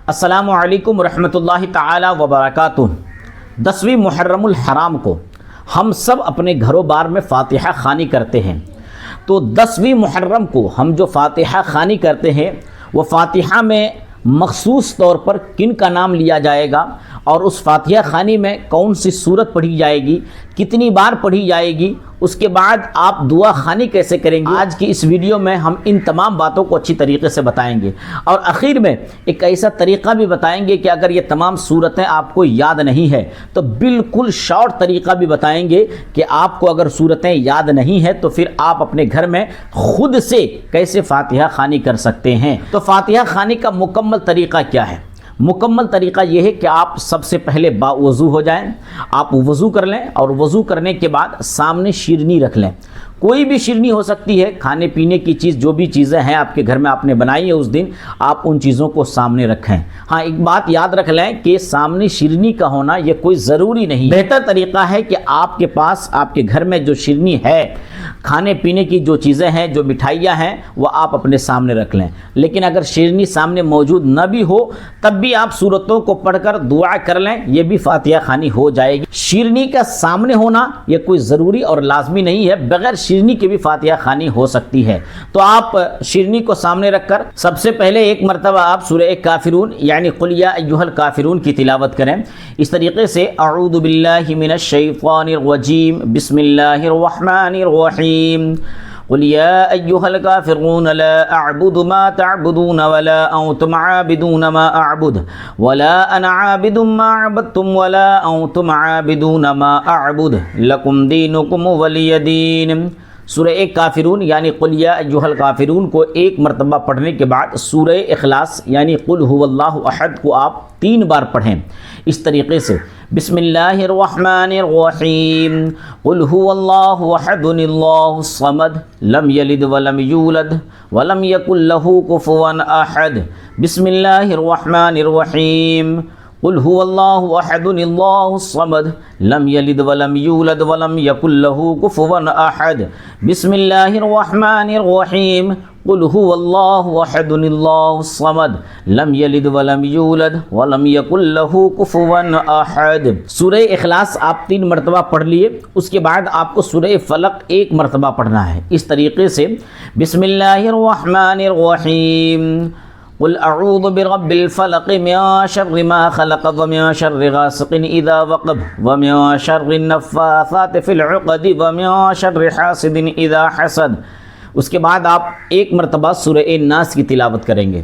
السلام علیکم ورحمۃ اللہ تعالی وبرکاتہ۔ 10ویں محرم الحرام کو ہم سب اپنے گھروں بار میں فاتحہ خوانی کرتے ہیں۔ تو 10ویں محرم کو ہم جو فاتحہ خوانی کرتے ہیں وہ فاتحہ میں مخصوص طور پر کن کا نام لیا جائے گا اور اس فاتحہ خوانی میں کون سی سورت پڑھی جائے گی، کتنی بار پڑھی جائے گی، اس کے بعد آپ دعا خوانی کیسے کریں گے، آج کی اس ویڈیو میں ہم ان تمام باتوں کو اچھی طریقے سے بتائیں گے اور آخر میں ایک ایسا طریقہ بھی بتائیں گے کہ اگر یہ تمام صورتیں آپ کو یاد نہیں ہے تو بالکل شارٹ طریقہ بھی بتائیں گے کہ آپ کو اگر صورتیں یاد نہیں ہے تو پھر آپ اپنے گھر میں خود سے کیسے فاتحہ خوانی کر سکتے ہیں۔ تو فاتحہ خوانی کا مکمل طریقہ کیا ہے؟ مکمل طریقہ یہ ہے کہ آپ سب سے پہلے باوضو ہو جائیں، آپ وضو کر لیں اور وضو کرنے کے بعد سامنے شیرنی رکھ لیں۔ کوئی بھی شیرنی ہو سکتی ہے، کھانے پینے کی چیز، جو بھی چیزیں ہیں آپ کے گھر میں آپ نے بنائی ہے اس دن، آپ ان چیزوں کو سامنے رکھیں۔ ہاں ایک بات یاد رکھ لیں کہ سامنے شیرنی کا ہونا یہ کوئی ضروری نہیں۔ بہتر طریقہ ہے کہ آپ کے پاس آپ کے گھر میں جو شیرنی ہے، کھانے پینے کی جو چیزیں ہیں، جو مٹھائیاں ہیں، وہ آپ اپنے سامنے رکھ لیں۔ لیکن اگر شیرنی سامنے موجود نہ بھی ہو تب بھی آپ سورتوں کو پڑھ کر دعا کر لیں، یہ بھی فاتحہ خوانی ہو جائے گی۔ شیرنی کا سامنے ہونا یہ کوئی ضروری اور لازمی نہیں ہے، بغیر شیرنی کے بھی فاتحہ خوانی ہو سکتی ہے۔ تو آپ شیرنی کو سامنے رکھ کر سب سے پہلے ایک مرتبہ آپ سورہ کافرون یعنی قل یا ایھا الکافرون کی تلاوت کریں۔ اس طریقے سے اعوذ باللہ من الشیطان الرجیم، بسم اللہ الرحمن الرحیم، قل یا ایھا الکافرون لا اعبد ما تعبدون ولا انتم عابدون ما اعبد ولا انا عابد ما عبدتم ولا انتم عابدون ما اعبد لکم دینکم ولی دین۔ سورہ کافرون یعنی قل یا ایھا الکافرون کو ایک مرتبہ پڑھنے کے بعد سورہ اخلاص یعنی قل ھو اللہ احد کو آپ 3 بار پڑھیں۔ اس طریقے سے بسم اللہ الرحمن الرحیم، قل ھو اللہ احد اللہ الصمد لم یلد ولم یولد ولم یکن لہ کفوا احد، بسم اللہ الرحمن الرحیم، قل ھو اللہ احد اللہ الصمد لم یلد ولم یولد ولم یکن لہ کفوا احد، بسم اللہ الرحمن الرحیم، قل ھو اللہ احد اللہ الصمد لم یلد ولم یولد ولم یکن لہ کفوا احد۔ سورہ اخلاص آپ 3 مرتبہ پڑھ لیے، اس کے بعد آپ کو سورہ فلق 1 مرتبہ پڑھنا ہے۔ اس طریقے سے بسم اللہ الرحمن الرحیم، قل اعوذ برب الفلق من شر ما خلق ومن شر غاسق اذا وقب ومن شر النفاثات في العقد ومن شر حاسد اذا حسد۔ اس کے بعد آپ 1 مرتبہ سورہ الناس کی تلاوت کریں گے۔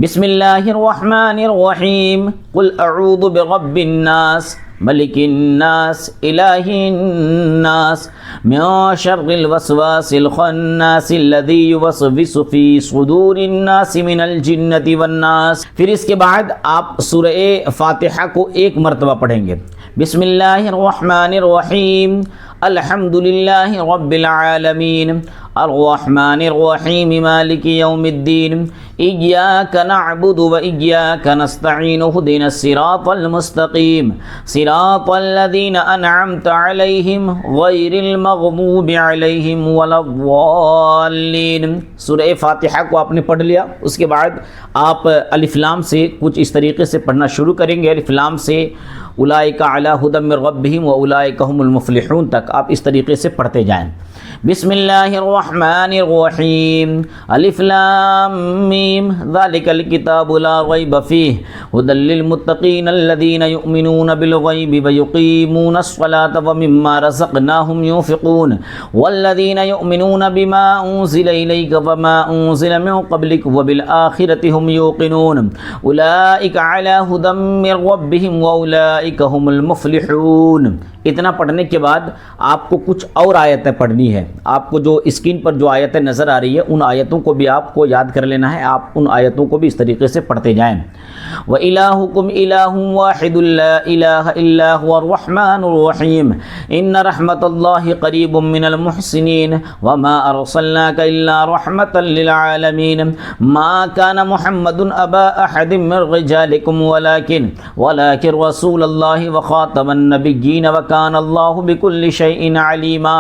بسم اللہ الرحمن الرحیم، قل اعوذ برب الناس ملک الناس الہ الناس من شر الوسواس الخناس الذی یوسوس فی صدور الناس من الجنۃ والناس۔ پھر اس کے بعد آپ سورہ فاتحہ کو 1 مرتبہ پڑھیں گے۔ بسم اللہ الرحمن الرحیم، الحمد للہ رب العالمین، الرحمن الرحیم، مالک یوم الدین، ایاک نعبد و ایاک نستعین، اہدنا الصراط المستقیم، صراط الذین انعمت علیہم غیر المغضوب علیہم ولا الضالین۔ سورہ فاتحہ کو آپ نے پڑھ لیا، اس کے بعد آپ الف لام سے کچھ اس طریقے سے پڑھنا شروع کریں گے۔ الف لام سے اولئک علی ھدی من ربہم واولئک ھم المفلحون تک آپ اس طریقے سے پڑھتے جائیں۔ بسم اللہ الرحمن الرحیم، الف لام میم، ذالک الکتاب لا ریب فیہ ھدی للمتقین الذین یؤمنون بالغیب ویقیمون الصلاۃ ومما رزقناہم ینفقون والذین یؤمنون بما انزل الیک وما انزل من قبلک وبالآخرۃ ھم یوقنون اولئک علی ھدی من ربہم واولئک ھم المفلحون۔ اتنا پڑھنے کے بعد آپ کو کچھ اور آیتیں پڑھنی ہے۔ آپ کو جو اسکرین پر جو آیتیں نظر آ رہی ہے ان آیتوں کو بھی آپ کو یاد کر لینا ہے، آپ ان آیتوں کو بھی اس طریقے سے پڑھتے جائیں۔ وَإِلَٰهُكُمْ إِلَٰهٌ وَاحِدٌ لَا إِلَٰهَ إِلَّا هُوَ الرَّحْمَٰنُ الرَّحِيمُ إِنَّ رَحْمَتَ اللَّهِ قَرِيبٌ مِّنَ الْمُحْسِنِينَ وَمَا أَرْسَلْنَاكَ إِلَّا رَحْمَةً لِّلْعَالَمِينَ مَا كَانَ مُحَمَّدٌ أَبَا أَحَدٍ مِّن رِّجَالِكُمْ وَلَٰكِن رَّسُولَ اللَّهِ وَخَاتَمَ النَّبِيِّينَ وَكَانَ اللَّهُ بِكُلِّ شَيْءٍ عَلِيمًا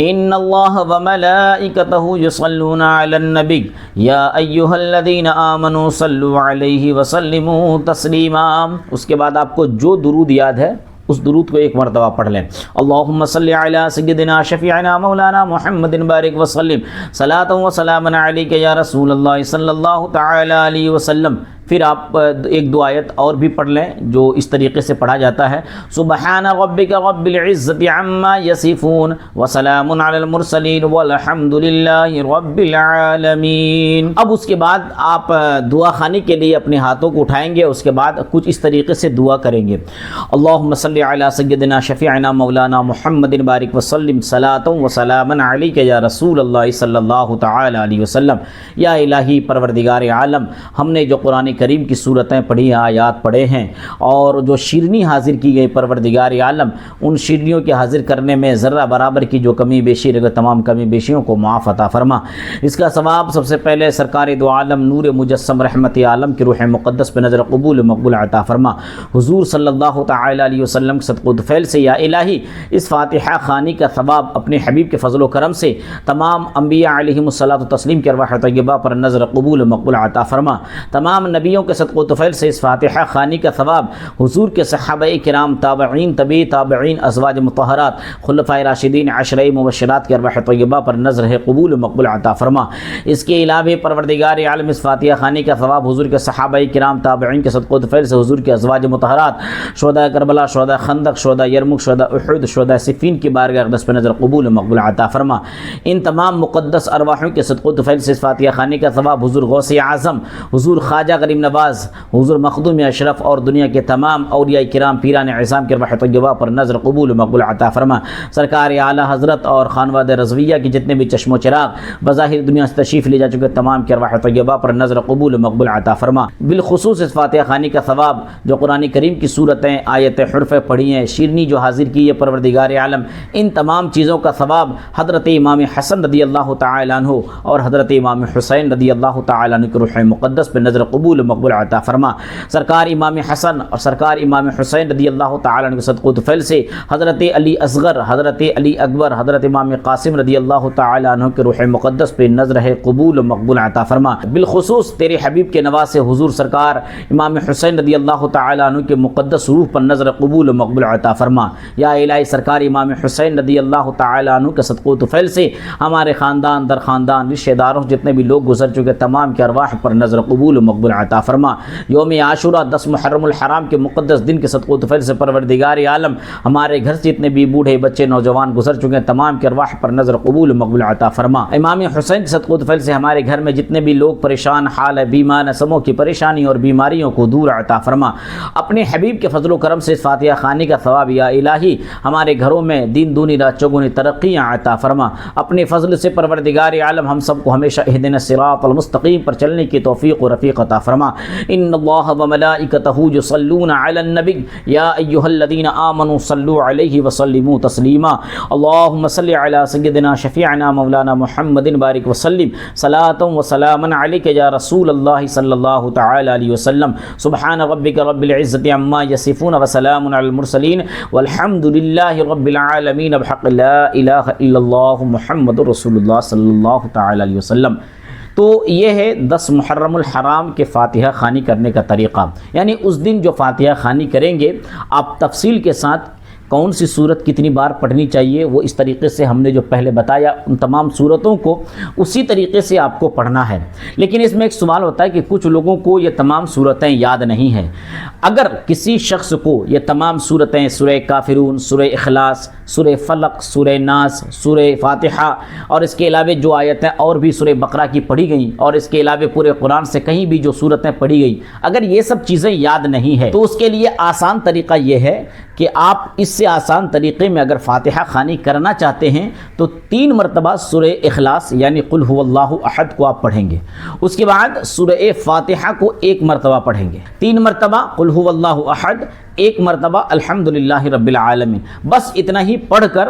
إِنَّ اللَّهَ وَمَلَائِكَتَهُ يُصَلُّونَ عَلَى النَّبِيِّ يَا أَيُّهَا الَّذِينَ آمَنُوا صَلُّوا عَلَيْهِ وَسَلِّمُوا وسلموا تسلیما۔ اس کے بعد آپ کو جو درود یاد ہے اس درود کو ایک مرتبہ پڑھ لیں۔ اللہم صلی علی سیدنا شفیعنا مولانا محمد بارک وسلم صلاۃ و سلاما علیک یا رسول اللہ صلی اللہ تعالی علیہ وسلم۔ پھر آپ ایک دو آیت اور بھی پڑھ لیں جو اس طریقے سے پڑھا جاتا ہے، سبحان ربک رب العزت عما یصفون وسلام علی المرسلین والحمد للہ رب العالمین۔ اب اس کے بعد آپ دعا خانی کے لیے اپنے ہاتھوں کو اٹھائیں گے، اس کے بعد کچھ اس طریقے سے دعا کریں گے، اللہم صلی علی سیدنا شفیعنا مولانا محمد بارک وسلم صلاۃ و سلاما علیک یا رسول اللہ صلی اللہ تعالی علیہ وسلم۔ یا الہی پروردگار عالم، ہم نے جو قرآن کریم کی صورتیں پڑھی ہیں، آیات پڑھے ہیں، اور جو شیرنی حاضر کی گئی پروردگار عالم، ان شیرنیوں کے حاضر کرنے میں ذرہ برابر کی جو کمی بیشی رہے، تمام کمی بیشیوں کو معاف عطا فرما۔ اس کا ثواب سب سے پہلے سرکار دو عالم نور مجسم رحمت عالم کی روح مقدس پہ نظر قبول مقبول عطا فرما۔ حضور صلی اللہ تعالی علیہ وسلم کے صدقہ و طفیل سے یا الہی اس فاتحہ خوانی کا ثواب اپنے حبیب کے فضل و کرم سے تمام انبیاء علیہم الصلاۃ و تسلیم کی ارواح طیبہ پر نظر قبول مقبول عطا فرما۔ تمام نبیوں کے صدقہ و طفیل سے اس فاتحہ خوانی کا ثواب حضور کے صحابہ کرام، تابعین، تبی تابعین، ازواج مطہرات، خلفائے راشدین، عشرہ مبشرات کی ارواح طیبہ پر نظر قبول مقبول عطا فرما۔ اس کے علاوہ پروردگار عالم اس فاتحہ خوانی کا ثواب حضور کے صحابہ کرام، تابعین کے صدقہ و طفیل سے حضور کے ازواج مطہرات، شہداء کربلا، شہداء خندق، شہداء یرموک، شہداء احد، شہداء صفین کی بارگاہ اقدس پر نظر قبول مقبول عطا فرما۔ ان تمام مقدس ارواحوں کے صدقہ و طفیل سے اس فاتحہ خوانی کا ثواب حضور غوث اعظم، حضور خواجہ غریب نواز، حضور مخدوم اشرف اور دنیا کے تمام اولیاء کرام، پیران اعظام کے ارواح طیبہ پر نظر قبول مقبول عطا فرما۔ سرکار اعلیٰ حضرت اور خانواد رضویہ کی جتنے بھی چشم و چراغ بظاہر دنیا سے تشریف لے جا چکے تمام کے ارواح طیبہ پر نظر قبول مقبول عطا فرما۔ بالخصوص اس فاتحہ خوانی کا ثواب جو قرآن کریم کی صورتیں، آیت حرف پڑھی ہیں، شیرنی جو حاضر کی ہے پروردگار عالم، ان تمام چیزوں کا ثواب حضرت امام حسن رضی اللہ تعالی عنہ اور حضرت امام حسین رضی اللہ تعالی عنہ کی روح مقدس پہ نظر قبول مقبول عطا فرما۔ سرکار امام حسن اور سرکار امام حسین رضی اللہ تعالی عنہ کے صدقہ و طفیل سے حضرت علی اصغر، حضرت علی اکبر، حضرت امام قاسم رضی اللہ تعالی عنہ کے روح مقدس پہ نظر قبول مقبول عطا فرما۔ بالخصوص تیرے حبیب کے نواسے حضور سرکار امام حسین رضی اللہ تعالی عنہ کے مقدس روح پر نظر قبول مقبول عطا فرما۔ یا الہی سرکار امام حسین رضی اللہ تعالی عنہ کے صدقہ و طفیل سے ہمارے خاندان در خاندان، رشتہ داروں جتنے بھی لوگ گزر چکے تمام کے ارواح پر نظر قبول مقبول عطا فرما۔ یوم عاشورہ 10 محرم الحرام کے مقدس دن کے صدقہ و طفیل سے پروردگار عالم ہمارے گھر سے جتنے بھی بوڑھے بچے نوجوان گزر چکے ہیں تمام کے ارواح پر نظر قبول مقبول عطا فرما۔ امام حسین کے صدقہ و طفیل سے ہمارے گھر میں جتنے بھی لوگ پریشان حال ہے، بیمار ہیں، سموں کی پریشانی اور بیماریوں کو دور عطا فرما۔ اپنے حبیب کے فضل و کرم سے اس فاتحہ خوانی کا ثواب یا الہی ہمارے گھروں میں دین دونی رات چوگنی ترقیاں عطا فرما۔ اپنے فضل سے پروردگار عالم ہم سب کو ہمیشہ اہدنا الصراط المستقیم پر چلنے کی توفیق و رفیق عطا فرما۔ ان اللہ وملائکتہ یصلون علی النبی یا ایھا الذین آمنوا صلوا علیہ وسلموا تسلیما۔ اللہم صل علی سیدنا شفیعنا مولانا محمد بارک وسلم صلاۃ و سلاما علیک یا رسول اللہ صلی اللہ تعالی علیہ وسلم۔ سبحان ربک رب العزت عما یصفون وسلام علی المرسلین والحمد للہ رب العالمین بحق لا الہ الا اللہ محمد رسول اللہ صلی اللہ تعالی علیہ وسلم۔ تو یہ ہے 10 محرم الحرام کے فاتحہ خوانی کرنے کا طریقہ، یعنی اس دن جو فاتحہ خوانی کریں گے آپ تفصیل کے ساتھ کون سی صورت کتنی بار پڑھنی چاہیے وہ اس طریقے سے ہم نے جو پہلے بتایا ان تمام صورتوں کو اسی طریقے سے آپ کو پڑھنا ہے۔ لیکن اس میں ایک سوال ہوتا ہے کہ کچھ لوگوں کو یہ تمام صورتیں یاد نہیں ہیں۔ اگر کسی شخص کو یہ تمام صورتیں سورہ کافرون، سورہ اخلاص، سورہ فلق، سورہ ناس، سورہ فاتحہ اور اس کے علاوہ جو آیتیں اور بھی سورہ بقرہ کی پڑھی گئیں اور اس کے علاوہ پورے قرآن سے کہیں بھی جو صورتیں پڑھی گئیں، اگر یہ سب چیزیں یاد نہیں ہے تو اس کے لیے آسان طریقہ یہ ہے کہ آپ اس سے آسان طریقے میں اگر فاتحہ خوانی کرنا چاہتے ہیں تو 3 مرتبہ سورہ اخلاص یعنی قل هو اللہ احد کو آپ پڑھیں گے، اس کے بعد سورہ فاتحہ کو 1 مرتبہ پڑھیں گے، 3 مرتبہ قل هو اللہ احد، 1 مرتبہ الحمدللہ رب العالمین، بس اتنا ہی پڑھ کر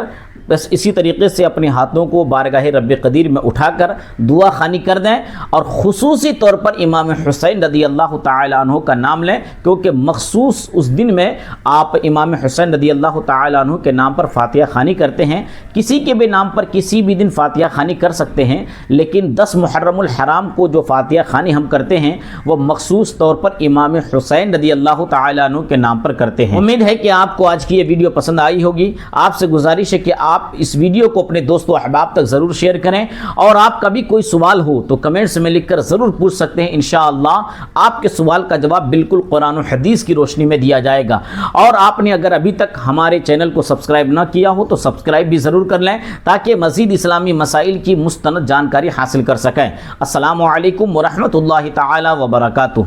بس اسی طریقے سے اپنے ہاتھوں کو بارگاہ رب قدیر میں اٹھا کر دعا خوانی کر دیں، اور خصوصی طور پر امام حسین رضی اللہ تعالیٰ عنہ کا نام لیں، کیونکہ مخصوص اس دن میں آپ امام حسین رضی اللہ تعالیٰ عنہ کے نام پر فاتحہ خوانی کرتے ہیں۔ کسی کے بھی نام پر کسی بھی دن فاتحہ خوانی کر سکتے ہیں، لیکن 10 محرم الحرام کو جو فاتحہ خوانی ہم کرتے ہیں وہ مخصوص طور پر امام حسین رضی اللہ تعالیٰ عنہ کے نام پر کرتے ہیں۔ امید ہے کہ آپ کو آج کی یہ ویڈیو پسند آئی ہوگی۔ آپ سے گزارش ہے کہ آپ اس ویڈیو کو اپنے دوستوں احباب تک ضرور شیئر کریں، اور آپ کا بھی کوئی سوال ہو تو کمنٹس میں لکھ کر ضرور پوچھ سکتے ہیں۔ انشاءاللہ آپ کے سوال کا جواب بالکل قرآن و حدیث کی روشنی میں دیا جائے گا۔ اور آپ نے اگر ابھی تک ہمارے چینل کو سبسکرائب نہ کیا ہو تو سبسکرائب بھی ضرور کر لیں، تاکہ مزید اسلامی مسائل کی مستند جانکاری حاصل کر سکیں۔ السلام علیکم ورحمۃ اللہ تعالی وبرکاتہ۔